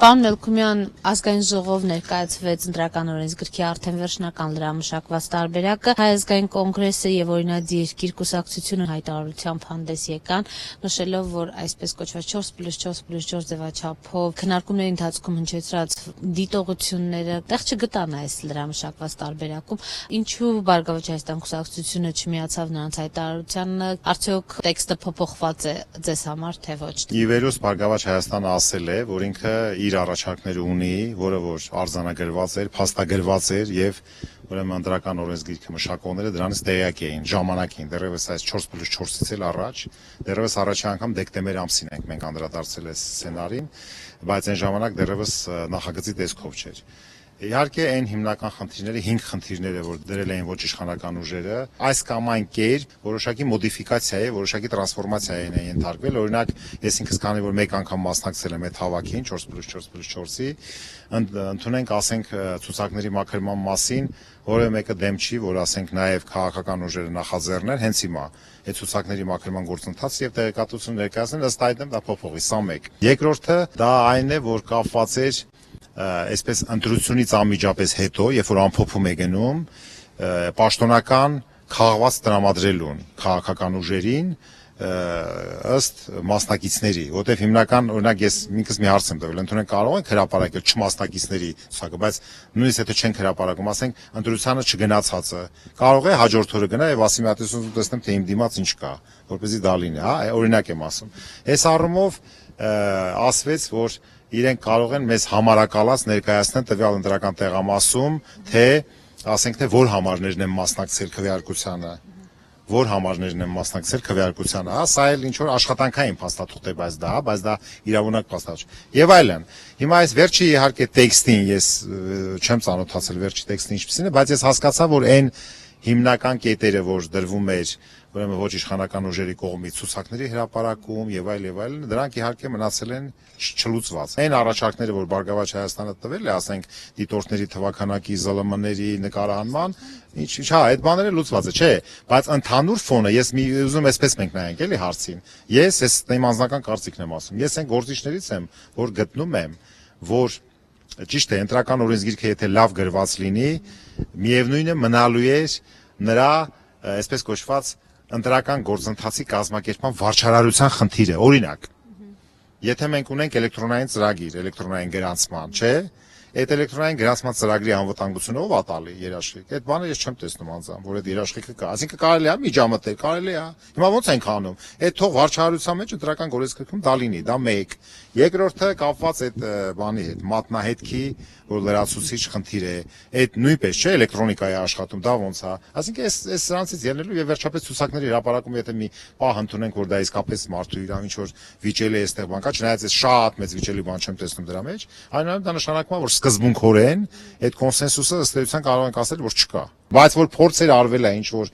Պարոն Մելքումյան, ազգային ժողով ներկայացվեց ընտրական օրենսգրքի արդեն վերջնական լրամշակված տարբերակը, Հայ ազգային կոնգրեսը եւ օրինաձի երկիր կուսակցությունը հայտարարությամբ հանդես եկան, նշելով, որ այսպես կոչված 4+4+4 ձևաչափով քննարկումների ընթացքում հնչեցրած դիտողությունները տեղ չգտան այս լրամշակված տարբերակում, ինչու Բարգավաճ Հայաստան կուսակցությունը չմիացավ նրանց հայտարարությանը, արդյոք տեքստը փոփոխված է ձեզ համար, թե ոչ։ Ի վերուս Բարգավաճ Հայաստանը ասել է, որ ինքը իր առաջարկները ունի, որը որ արձանագրված էր, փաստագրված էր եւ ուրեմն ընտրական օրենսգիրքը մշակողները դրանից տեղյակ էին ժամանակին, դեռևս այս 4+4-ից էլ առաջ, դեռևս առաջի անգամ դեկտեմբեր ամսին ենք մենք անդրադարձել այս սցենարին, բայց այն ժամանակ դեռևս նախագծի տեսքով չէր։ Իհարկե այն հիմնական խնդիրները 5 խնդիրները, որ դրել էին ոչ իշխանական ուժերը, այս կամ այն կերպ որոշակի մոդիֆիկացիա է, որոշակի տրանսֆորմացիա են ենթարկվել, օրինակ ես ինքս քանի որ մեկ անգամ մասնակցել եմ այդ հավաքին 4+4+4-ի, ընդունենք ասենք ցուցակների մաքրման մասին, որը մեկը դեմ չի, որ ասենք նաև քաղաքական ուժերը նախաձեռներ հենց հիմա այդ ցուցակների մաքրման գործընթացը եւ տեղեկատվություն ներկայացնել, ըստ այդմ դա փոփոխի, սա մեկ։ Երկրորդը դա այն է, որ կապված էր այսպես ընտրությունից անմիջապես հետո, երբ որ ամփոփում է գնում, պաշտոնական քաղաքված տրամադրելուն քաղաքական ուժերին ըստ մասնակիցների, որտեղ հիմնական օրինակ ես ինքս մի հարց եմ տվել, ընդունենք կարող ենք հրապարակել չմասնակիցների ցուցակը, բայց նույնիսկ եթե չենք հրապարակում, ասենք ընտրությանը չգնացածը, կարող է հաջորդ օրը գնա եւ ասի մի հատ տեսնեմ թե իմ դիմաց ինչ կա, որպեսզի դա լինի, հա, օրինակ եմ ասում։ Այս առումով ասվեց, որ իրենք կարող են մեզ համարակալած ներկայացնել տվյալ ընտրական տեղամասում, թե ասենք թե որ համարներն են մասնակցել քվեարկությանը, որ համարներն են մասնակցել քվեարկությանը, հա, սա էլ ինչ որ աշխատանքային փաստաթուղթ է, բայց դա իրավունակ փաստաթուղթ եւ այլն։ Հիմա այս վերջի իհարկե տեքստին ես չեմ ծանոթացել վերջի տեքստին ինչպեսին է, բայց ես հասկացա, որ այն հիմնական կետերը, որ դրվում էր ուրեմն ոչ իշխանական ուժերի կողմից ցուցակների հրապարակում եւ այլն, դրանք իհարկե մնացել են չլուծված։ Այն առաջարկները, որ Բարգավաճ Հայաստանը տվել է, ասենք դիտորդների թվաքանակի, ԶԼՄ-ների նկարահանման, հա, այդ բաները լուծված է, չէ, բայց ընդհանուր ֆոնը ես ուզում այսպես մենք նայենք էլի հարցին։ Ես իմ անձնական կարծիքն եմ ասում։ Ես այն գործիչներից եմ, որ գտնում եմ, որ ճիշտ է, ընտրական օրենսգիրքը եթե լավ գրված լինի, միևնույնը մնալու է նրա այսպես կոչված ընտրական գործընթացի կազմակերպման վարչարարության խնդիրը, օրինակ, եթե մենք ունենք էլեկտրոնային ծրագիր, էլեկտրոնային գրանցման, չէ, այդ էլեկտրոնային գրանցման ծրագրի անվտանգությունը ով է տալի երաշխիք, այդ բանը ես չեմ տեսնում անձամբ, որ այդ երաշխիքը կա, այսինքն կարելի է միջամտել, կարելի է, հիմա ոնց ենք անում, այդ թող վարչարարության մեջ ընտրական օրենսգրքում դա լինի, դա մեկ, երկրորդը կապված այդ բանի հետ, մատնահետքի, որ լրացուցիչ խնդիր է, այդ նույնպես չէ էլեկտրոնիկայի աշխատում, դա ոնց է, այսինքն այս սրանցից ելնելու եւ վերջապես ցուցակների հրապարակում եթե մի պահ ընդունենք, որ դա իսկապես մարդու իրավ ինչ որ վիճելի է այստեղ բան կա, չնայած ես շատ մեծ վիճելի բան չեմ տեսնում դրա մեջ, այնուամենայնիվ դա նշանակում է, որ սկզբունքորեն այդ կոնսենսուսը ըստ էության կարող ենք ասել, որ չկա, բայց որ փորձեր արվել է ինչ որ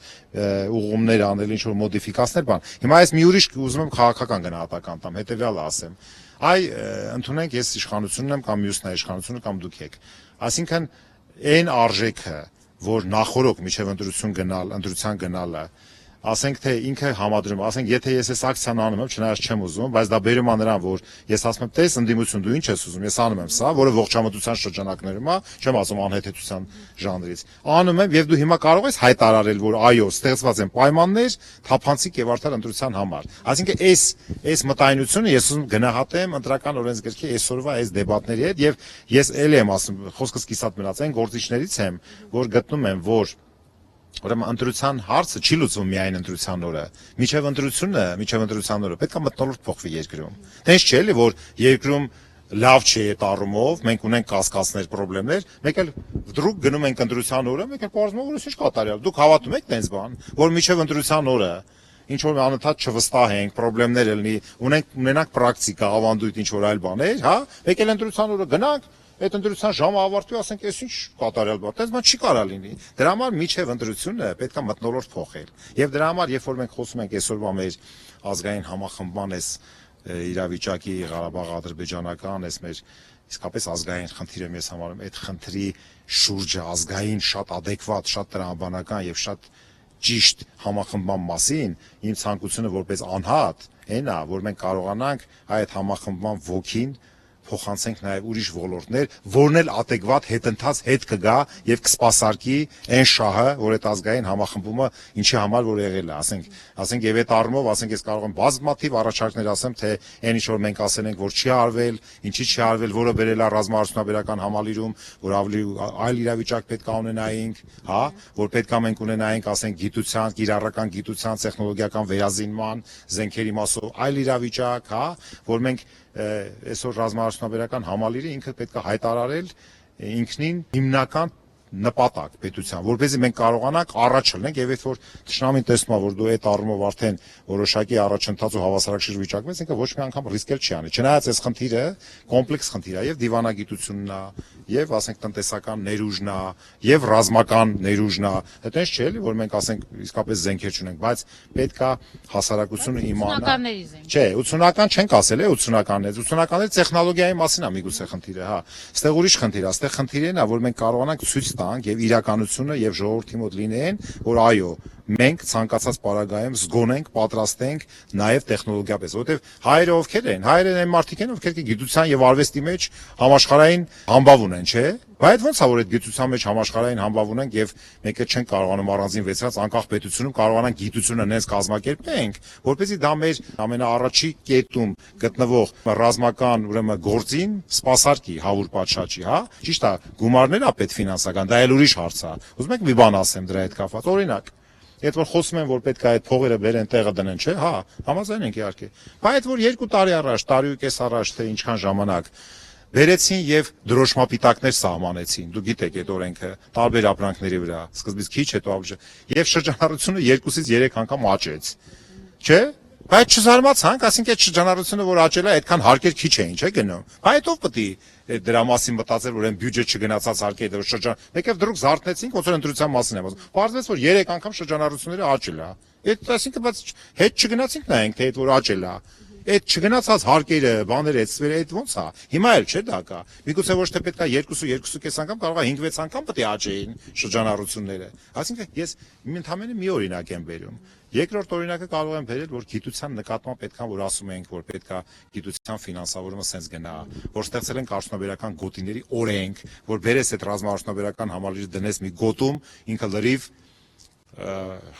ուղղումներ անել, ինչ որ մոդիֆիկացներ բան։ Հիմա ես մի ուրիշ ուզում եմ քաղաքական գնահատական տամ, հետեւյալը ասեմ։ Այ ընդունենք ես իշխանությունն եմ կամ մյուսն է իշխանությունը կամ դուք եք։ Այսինքն այն արժեքը, որ նախորոք միջև ընտրության գնալը, ասենք թե ինքը համադրում, ասենք եթե ես այս ակցիան անում եմ, չնայած չեմ ուզում, բայց դա բերում է նրան, որ ես ասում եմ, տես ընդդիմություն դու ինչ ես ուզում, ես անում եմ սա, որը ողջամտության շրջանակներում է, չեմ ասում անհեթեթության ժանրից։ Անում եմ եւ դու հիմա կարող ես հայտարարել, որ այո, ստեղծված են պայմաններ թափանցիկ եւ արդար ընտրության համար։ Այսինքն այս մտայնությունը ես ուզում գնահատեմ ընտրական օրենսգրքի այսօրվա այս դեբատների հետ եւ ես ելի եմ ասում, խոսքս կիսատ մնաց այն գործիչներից եմ, որ գտնում եմ, որ ուրեմն ընտրության հարցը չի լուծվում միայն ընտրության օրը։ Միջև ընտրության օրը պետք է մթնոլորտ փոխվի երկրում։ Տենց չէ՞ էլի, որ երկրում լավ չէ այդ առումով, մենք ունենք կասկածներ, խնդիրներ, մեկ էլ դրուկ գնում ենք ընտրության օրը, մեկ էլ պարզվում է, որ ինչ կատարյալ։ Դուք հավատում եք տենց բան, որ միջև ընտրության օրը ինչ որ անընդհատ չվստահենք, խնդիրներ լինի, ունենանք պրակտիկա, ավանդույթ ինչ որ այլ բաներ, հա, մեկ էլ ընտրության օրը գնանք այդ ընտրության ժամը ավարտվի, ասենք, այս ինչ կատարյալ բան, այդպես բան չի կարա լինի։ Դրա համար միջև ընտրությունը պետք է մթնոլորտ փոխել։ Եվ դրա համար, երբ որ մենք խոսում ենք այսօրվա մեր ազգային համախմբման այս իրավիճակի Ղարաբաղ-ադրբեջանական, այս մեր իսկապես ազգային խնդիրը ես համարում, այդ խնդրի շուրջը ազգային շատ adekvat, շատ տրամաբանական եւ շատ ճիշտ համախմբման մասին, իմ ցանկությունը որպես անհատ, այն է, որ մենք կարողանանք այդ համախմբման ոգին փոխանցենք նաև ուրիշ ոլորտներ, որն էլ ադեկվատ հետընթաց հետ կգա եւ կսպասարկի այն շահը, որ այդ ազգային համախմբումը ինչի համար որ եղել է, ասենք եւ այդ առումով, ասենք ես կարող եմ բազմաթիվ առաջարկներ ասեմ, թե այն ինչ որ մենք ասել ենք, որ չի արվել, ինչի չի արվել, որը բերել է ռազմաարդյունաբերական համալիրում, որ ավելի այլ իրավիճակ պետք է ունենայինք, հա, որ պետք է մենք ունենայինք, ասենք գիտության, կիրառական գիտության, տեխնոլոգիական վերազինման, զենքերի մասով այլ իրավիճակ, հա, որ մենք այսօր ռազմաարդյունաբերական համալիրը ինքը պետք է հայտարարել ինքնին հիմնական նպատակ պետության, որպեսզի մենք կարողանանք առաջ ելնենք եւ այդ որ ճշնամին տեսնում է որ դու այդ առումով արդեն որոշակի առաջընթաց ու հավասարակշիռ վիճակում ես, ինքը ոչ մի անգամ ռիսկել չի անի։ Չնայած այս խնդիրը կոմպլեքս խնդիր է եւ դիվանագիտությունն է, եւ ասենք տնտեսական ներուժն է, եւ ռազմական ներուժն է։ Այդպես չէ՞ էլի որ մենք ասենք իսկապես զենքեր չունենք, բայց պետք է հասարակությունը իմանա։ Չէ, 80-ական չենք ասել, 80-ականներից 80-ականների տեխնոլոգիայի մասին է միգուցե խնդիրը, հա։ Այստեղ ուրիշ խնդիր է, այստեղ խնդիրն է, որ մենք կարողանանք ցույց տանք եւ իրականությունը եւ ժողովրդի մոտ լինեն, որ այո, մենք ցանկացած պարագայում զգոնենք, պատրաստ ենք նաեւ տեխնոլոգիապես, որովհետեւ հայերը ովքեր են, հայերն են մարդիկ են, ովքեր գիտության եւ արվեստի մեջ համաշխարհային համբավ ունեն, չէ՞։ Բայց ոնց է որ այդ գիտության մեջ համաշխարհային համբավ ունենք եւ մենք էլ չենք կարողանում առանձին վեցրած անկախ պետությունում կարողանանք գիտությունը նենց կազմակերպենք, որպեսզի դա մեր ամենաառաջի կետում գտնվող ռազմական ուրեմն գործին սպասարկի հավուր պատշաճի, հա։ Ճիշտ է, գումարներ է պետք ֆինանսական, դա էլ ուրիշ հարց է։ Ուզում եք մի բան ասեմ դրա հետ կապված, օրինակ Այդ որ խոսում են, որ պետք է այդ փողերը բերեն տեղը դնեն, չէ՞, հա, համաձայն ենք իհարկե։ Բայց որ 2 տարի առաջ, տարի ու կես առաջ, թե ինչքան ժամանակ բերեցին եւ դրոշմապիտակներ սահմանեցին։ Դու գիտեք այդ օրենքը տարբեր ապրանքների վրա, սկզբից քիչ, հետո ավելի, եւ շրջանառությունը 2-ից 3 անգամ աճեց։ Չէ՞։ Բայց չզարմացանք, ասենք այդ շրջանառությունը, որ աճել է, այդքան հարկեր քիչ էին, չէ՞ գնում։ Բայց ով պետք է դրա մասին մտածել, որ այն բյուջե չգնացած հարկեր դեռ շրջան։ Մեկև դրուք զարթնեցինք, ոնց որ ընտրության մասին եմ ասում։ Պարզվեց, որ 3 անգամ շրջանառությունները աճել է։ Այդ ասինքն բայց հետ չգնացինք նայենք, թե այդ որ աճել է։ Այդ չգնացած հարկերը, բաները, այդ ոնց է։ Հիմա էլ չէ դա կա։ Միգուցե ոչ թե պետք է 2-2.5 անգամ, կարող է 5-6 անգամ պետք է աճեին շրջանառությունները։ Այսինքն ես ընդհանրապես մի օրինակ եմ բերում։ Երկրորդ օրինակը կարող եմ բերել, որ գիտության նկատմամբ պետք է որ ասում ենք, որ պետք է գիտության ֆինանսավորումը սենց գնա, որ ստեղծել ենք արդյունաբերական գոտիների օրենք, որ բերես այդ ռազմաարդյունաբերական համալիրը դնես մի գոտում, ինքը լրիվ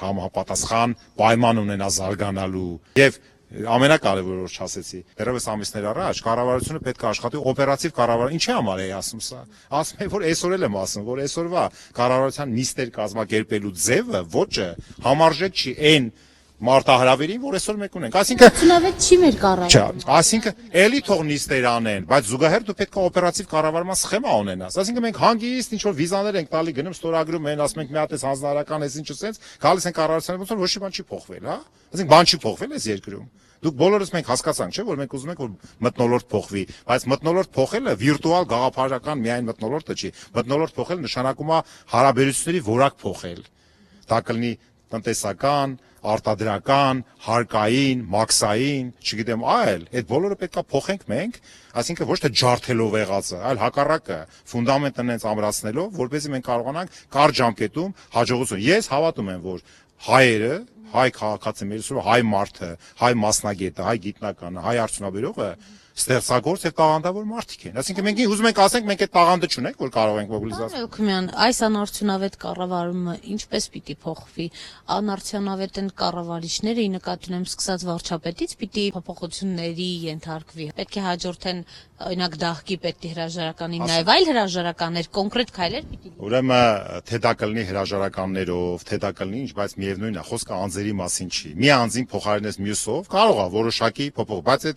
համապատասխան պայման ունենա զարգանալու եւ ամենակարևորը որ չասեցի, դեռևս ամիսներ առաջ կառավարությունը պետք է աշխատի օպերատիվ կառավարություն, ինչի համար է ասում սա։ Ասում եմ, որ այսօր էլ եմ ասում, որ այսօրվա կառավարության նիստեր կազմակերպելու ձևը, ոճը համարժեք չի այն մարտահրավերին, որ այսօր մենք ունենք։ Այսինքն Ցնավետ չի մեր կառավարությունը։ Այսինքն էլի թող նիստեր անեն, բայց զուգահեռ դու պետք է օպերատիվ կառավարման սխեմա ունենաս։ Այսինքն մենք հանգիստ ինչ որ վիզաներ ենք տալի, գնում ստորագրում են, ասում ենք մի հատ էս հանձնարարական էս ինչը սենց, գալիս են կառավարությանը, ոնց որ ոչ մի բան չի փոխվել, հա։ Այսինքն բան չի փոխվել այս երկրում։ Դուք բոլորս մենք հասկացանք, չէ՞, որ մենք ուզում ենք որ մթնոլորտ փոխվի, բայց մթնոլորտ փոխելը վիրտուալ գաղափարական միայն մթնոլորտը չի։ Մթնոլորտ փոխել նշանակում է հարաբերությունների որակ փոխել։ Դա կլինի տնտեսական, արտադրական, հարկային, մաքսային, չգիտեմ, այլ, այդ բոլորը պետքա փոխենք մենք, այսինքն ոչ թե ջարդելով եղածը, այլ հակառակը, ֆունդամենտը նենց ամրացնելով, որպեսզի մենք կարողանանք կարճ ժամկետում հաջողություն։ Ես հավատում եմ, որ հայերը, հայ քաղաքացիները, հայ մարդը, հայ մասնագետը, հայ գիտնականը, հայ արդյունաբերողը ստեղծագործ եւ տաղանդավոր մարդիկ են։ Այսինքն մենք ուզում ենք ասենք մենք այդ տաղանդը չունենք, որ կարող ենք մոբիլիզացնել։ Հակոբյան, այս անարդյունավետ կառավարումը ինչպես պիտի փոխվի։ Անարդյունավետ են կառավարիչները, ի նկատի ունեմ սկսած վարչապետից, պիտի փոփոխությունների ենթարկվի։ Պետք է հաջորդեն օրինակ դահկի պետի հրաժարականին, նաեւ այլ հրաժարականներ, կոնկրետ քայլեր պիտի։ Ուրեմն թե դա կլինի հրաժարականներով, թե դա կլինի ինչ, բայց միևնույնն է, խոսքը անձերի մասին չի։ Մի անձին փոխարինես մյուսով, կարող է որոշակի փոփոխ, բայց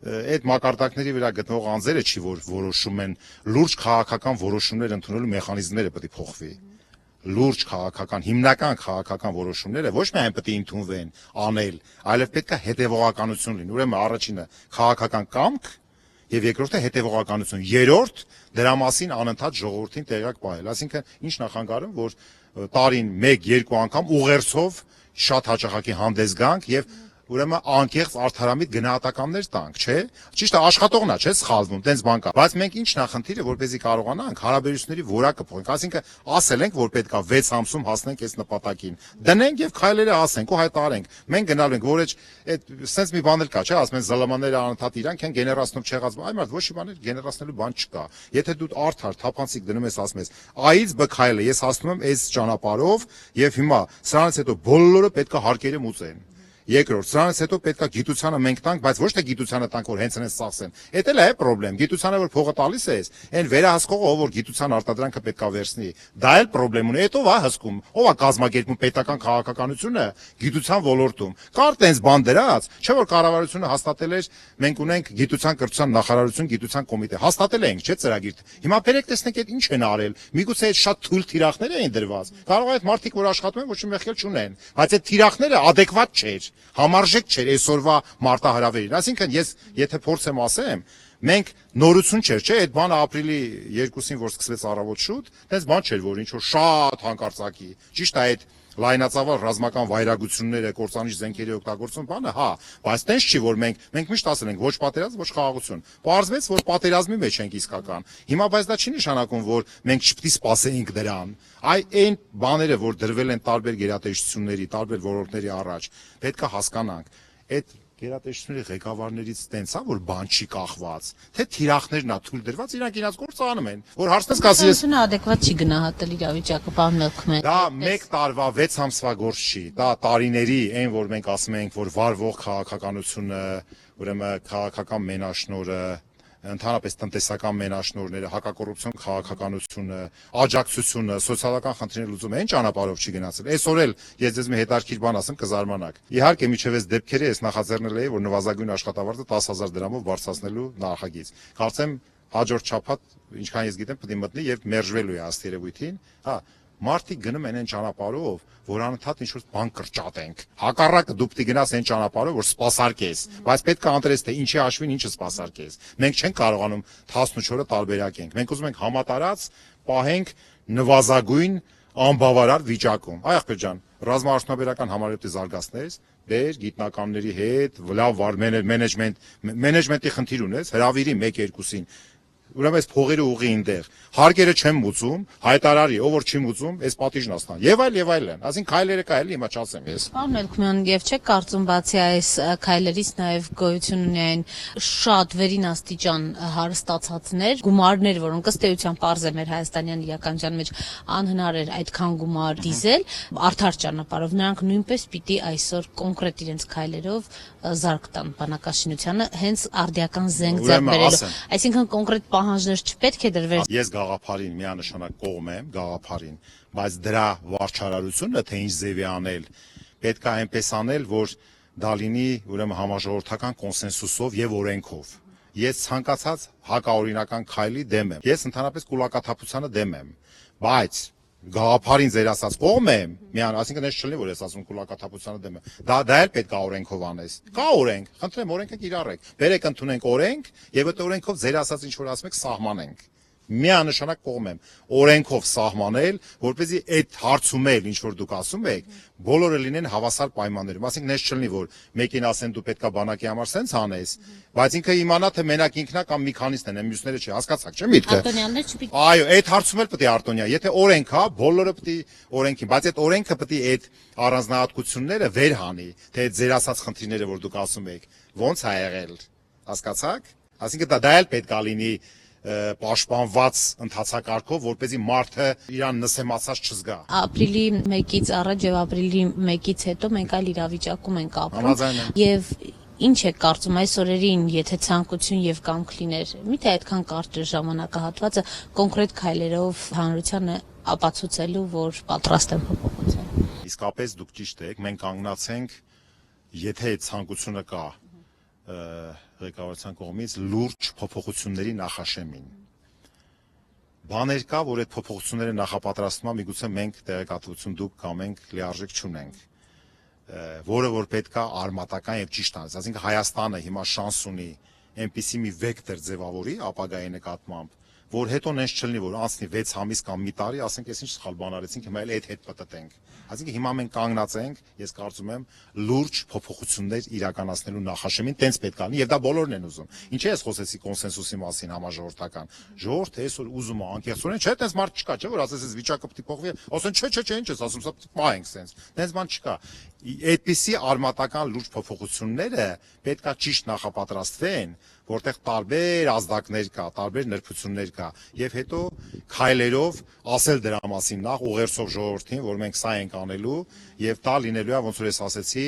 այդ մակարդակների վրա գտնող անձերը չի որ որոշում են լուրջ քաղաքական որոշումներ ընդունելու մեխանիզմները պետք է փոխվի։ Լուրջ քաղաքական, հիմնական քաղաքական որոշումները ոչ միայն պետք է ընդունվեն, անել, այլև պետք է հետևողականություն լինի։ Ուրեմն առաջինը քաղաքական կամք եւ երկրորդը հետևողականություն։ Երրորդ դրա մասին անընդհատ ժողովրդին տեղյակ պահել։ Այսինքն ինչ նախանգարում, որ տարին 1-2 անգամ ուղերձով շատ հաճախակի հանդես գանք եւ ուրեմն անկեղծ արդարամիտ գնահատականներ տանք, չէ՞։ Ճիշտ է, աշխատողն է, չէ՞, սխալվում, տենց բան կա։ Բայց մենք ի՞նչն է խնդիրը, որպեսզի կարողանանք հարաբերությունների որակը փոխենք, այսինքն ասել ենք, որ պետք է 6 ամսում հասնենք այս նպատակին։ Դնենք եւ քայլերը ասենք ու հայտարարենք։ Մենք գնալու ենք, որ այդ sense մի բան էլ կա, չէ՞, ասում են զլմաները անընդհատ իրանք են գեներացնում չեղած, այ մարդ ոչ մի բան գեներացնելու բան չկա։ Եթե դու արդար, թափանցիկ դնում ես, ասում ես, այից բ քայլը, ես հասնում եմ այս ճանապարհով եւ հիմա սրանից հետո բոլորը պետք է հարկերը մուծեն։ Երկրորդ, սրանից հետո պետքա գիտությանը մենք տանք, բայց ոչ թե գիտությանը տանք, որ հենց այնպես ծախսեն։ Էդ էլ է խնդրեմ, գիտությանը որ փողը տալիս ես, այն վերահսկողը ով որ գիտության արտադրանքը պետքա վերցնի, դա էլ խնդրեմ ունի, հետո ա հսկում, ով է կազմակերպում պետական քաղաքականությունը գիտության ոլորտում։ Կար տենց բան դրած, չէ՞ որ կառավարությունը հաստատել էր, մենք ունենք գիտության կրթության նախարարություն, գիտության կոմիտե, հաստատել ենք, չէ՞ ծրագիր։ Հիմա բերեք տեսնենք այդ ինչ են արել։ Միգուցե այդ շատ թույլ թիրախներ էին դրված։ Կարող է այդ մարդիկ որ աշխատում են ոչ մի մեղքել չունեն, բայց այդ թիրախները adekvat չէր։ Համարժեք չէր այսօրվա մարտահրավերին։ Այսինքն ես եթե փորձեմ ասեմ, մենք նորություն չէր, չէ՞, այդ բանը ապրիլի 2-ին որ սկսվեց առավոտ շուտ, այդպես բան չէր, որ ինչ որ շատ հանկարծակի։ Ճիշտ է, այդ լայնածավալ ռազմական վայրագությունները, կործանիչ զենքերի օգտագործում բանը, հա, բայց տենց չի, որ մենք միշտ ասել ենք ոչ պատերազմ, ոչ խաղաղություն։ Պարզվեց, որ պատերազմի մեջ ենք իսկական։ Հիմա բայց դա չի նշանակում, որ մենք չպետք է սպասեինք դրան։ Այն բաները, որ դրվել են տարբեր գերատեսչությունների, տարբեր ոլորտների առաջ, պետք է հասկանանք։ Այդ գերատեսչությունների ղեկավարներից տենց է, որ բան չի կախված, թե թիրախներն ա թույլ դրված, իրանք իրաց գործը անում են, որ հարցնես կասի ես adekvat չի գնահատել իրավիճակը, պարոն Մելքմեն։ դա 1 տարվա 6 ամսվա գործ չի, դա տարիների, այն որ մենք ասում ենք, որ վարվող քաղաքականությունը, ուրեմն քաղաքական մենաշնորհը, ընդհանրապես տնտեսական մենաշնորհները, հակակոռուպցիոն քաղաքականությունը, աջակցությունը, սոցիալական խնդիրների լուծումը այն ճանապարհով չի գնացել։ Այսօր էլ ես ձեզ մի հետաքրքիր բան ասեմ, կզարմանաք։ Իհարկե, միջև այս դեպքերը ես նախաձեռնել էի, որ նվազագույն աշխատավարձը 10,000 դրամով բարձրացնելու նախագիծ։ Կարծեմ հաջորդ շաբաթ, ինչքան ես գիտեմ, պետք է մտնի եւ մերժվելու է ըստ երևույթին, հա։ Մարդիկ գնում են այն ճանապարհով, որ անընդհատ ինչ-որ բան կրճատենք։ Հակառակը դու պետք է գնաս այն ճանապարհով, որ սպասարկես, բայց պետք է ընտրես թե ինչի հաշվին ինչը սպասարկես։ Մենք չենք կարողանում 14 օրը տարբերակենք։ Մենք ուզում ենք համատարած պահենք նվազագույն անբավարար վիճակում։ Այ ախպեր ջան, ռազմաարդյունաբերական համալիրի զարգացնես, դեր գիտնականների հետ, լավ մենեջմենտի խնդիր ունես, հրավիրի 1-2-ին ուրեմն այս փողերը ուղի ինտեղ հարկերը չեմ մուծում, հայտարարի, ով որ չի մուծում, այս պատիժն աստան։ Եվ այլն։ Այսինքն քայլերը կա էլի, հիմա չասեմ ես։ Պարոն Մելքմյան, եւ չեք կարծում բացի այս քայլերից նաեւ գոյություն ունի այն շատ վերին աստիճան հարստացածներ, գումարներ, որոնք ըստ էության պարզ է մեր հայաստանյան իրականության մեջ անհնար էր այդքան գումար դիզել, արդար ճանապարհով նրանք նույնպես պիտի այսօր կոնկրետ իրենց քայլերով զարգ տան բանակաշինությանը հենց արդիական զենք ձեռք բերելու։ Այսինքն կոնկրետ պահանջներ չպետք է դրվեր։ Ես գաղափարին միանշանակ կողմ եմ, գաղափարին, բայց դրա վարչարարությունը թե ինչ ձևի անել, պետք է այնպես անել, որ դա լինի ուրեմն համաժողովրդական կոնսենսուսով եւ օրենքով։ Ես ցանկացած հակաօրինական քայլի դեմ եմ։ Ես ընդհանրապես կուլակաթափությանը դեմ եմ, բայց գաղափարին ձեր ասած կողմ եմ, այսինքն ես չլինի որ ես ասում կուլակաթափությանը դեմ եմ։ Դա էլ պետք է օրենքով անես։ Կա օրենք, խնդրեմ օրենքը կիրառեք։ Բերեք ընդունենք օրենք եւ այդ օրենքով ձեր ասած ինչ որ ասում եք սահմանենք։ Միանշանակ կողմ եմ օրենքով սահմանել, որպեսզի այդ հարցում էլ ինչ որ դուք ասում եք, բոլորը լինեն հավասար պայմաններում։ Այսինքն ես չլինի որ մեկին ասեն դու պետքա բանակի համար սենց անես, բայց ինքը իմանա թե մենակ ինքնա կամ մի քանիսն են, մյուսները չի, հասկացաք չէ՞ միտքը։ Արտոնյաններ չպիտի։ Այո, այդ հարցում էլ պետք է արտոնյա։ Եթե օրենք հա, բոլորը պետք է օրենքին, բայց այդ օրենքը պետք է այդ առանձնահատկությունները վեր հանի, թե այդ ձեր ասած խնդիրները, որ դուք ասում եք, ոնց է եղել։ Հասկացաք։ Այսինքն դա էլ պետք է լինի պաշտպանված ընթացակարգով, որպեսզի մարդը իրան նսեմացած չզգա։ Ապրիլի 1-ից առաջ եւ ապրիլի 1-ից հետո մենք այլ իրավիճակում ենք ապրում եւ ինչ է կարծում այս օրերին, եթե ցանկություն եւ կամք լիներ, միթե այդքան կարճ ժամանակահատվածը կոնկրետ քայլերով հանրությանը ապացուցելու, որ պատրաստ են փոփոխության։ Իսկապես դուք ճիշտ եք, մենք կանգնացենք, եթե այդ ցանկությունը կա ղեկավարության կողմից լուրջ փոփոխությունների նախաշեմին։ Բաներ կա, որ այդ փոփոխությունները նախապատրաստվում է, միգուցե մենք տեղեկատվություն դուք կամ մենք լիարժեք չունենք, որը որ պետք է արմատական եւ ճիշտ անես։ Այսինքն Հայաստանը հիմա շանս ունի այնպիսի մի վեկտոր ձևավորի ապագայի նկատմամբ, որ հետո նենց չլինի, որ անցնի 6 ամիս կամ մի տարի, ասենք, ես ինչ սխալ բան արեցինք, հիմա էլ այդ հետ պատտենք։ Այսինքն հիմա մենք կանգնած ենք, ես կարծում եմ, լուրջ փոփոխություններ իրականացնելու նախաշեմին, տենց պետք է լինի, եւ դա բոլորն են ուզում։ Ինչի՞ ես խոսեցի կոնսենսուսի մասին համաժողովրդական։ Ժողովուրդը այսօր ուզում է անկեղծորեն, չէ, տենց մարդ չկա, չէ, որ ասես այս վիճակը պետք է փոխվի, ասեն, չէ, ինչ ես ասում, սա պահենք սենց։ Տենց բան չկա։ Այդպիսի արմատական լուրջ փոփոխությունները պետքա ճիշտ նախապատրաստվեն, որտեղ տարբեր ազդակներ կա, տարբեր նրբություններ կա, եւ հետո քայլերով ասել դրա մասին նախ ուղերձով ժողովրդին, որ մենք սա ենք անելու, եւ դա լինելու է, ոնց որ ես ասեցի,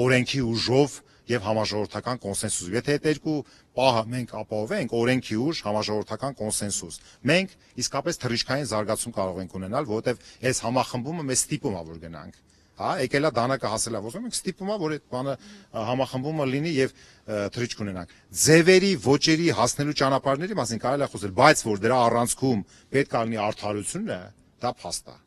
օրենքի ուժով եւ համաժողովրդական կոնսենսուսով։ Եթե այդ երկու պահը մենք ապահովենք, օրենքի ուժ, համաժողովրդական կոնսենսուս, մենք իսկապես թռիչքային զարգացում կարող ենք ունենալ, որովհետեւ այս համախմբումը մեզ ստիպում է, որ գնանք։ Հա, եկելա դանակը հասելա, ոսում ենք ստիպում է, որ այդ բանը համախմբումը լինի եւ թռիչք ունենանք։ Ձևերի, ոճերի հասնելու ճանապարհների մասին կարելի է խոսել, բայց որ դրա առանցքում պետք է լինի արդարությունը, դա փաստ է։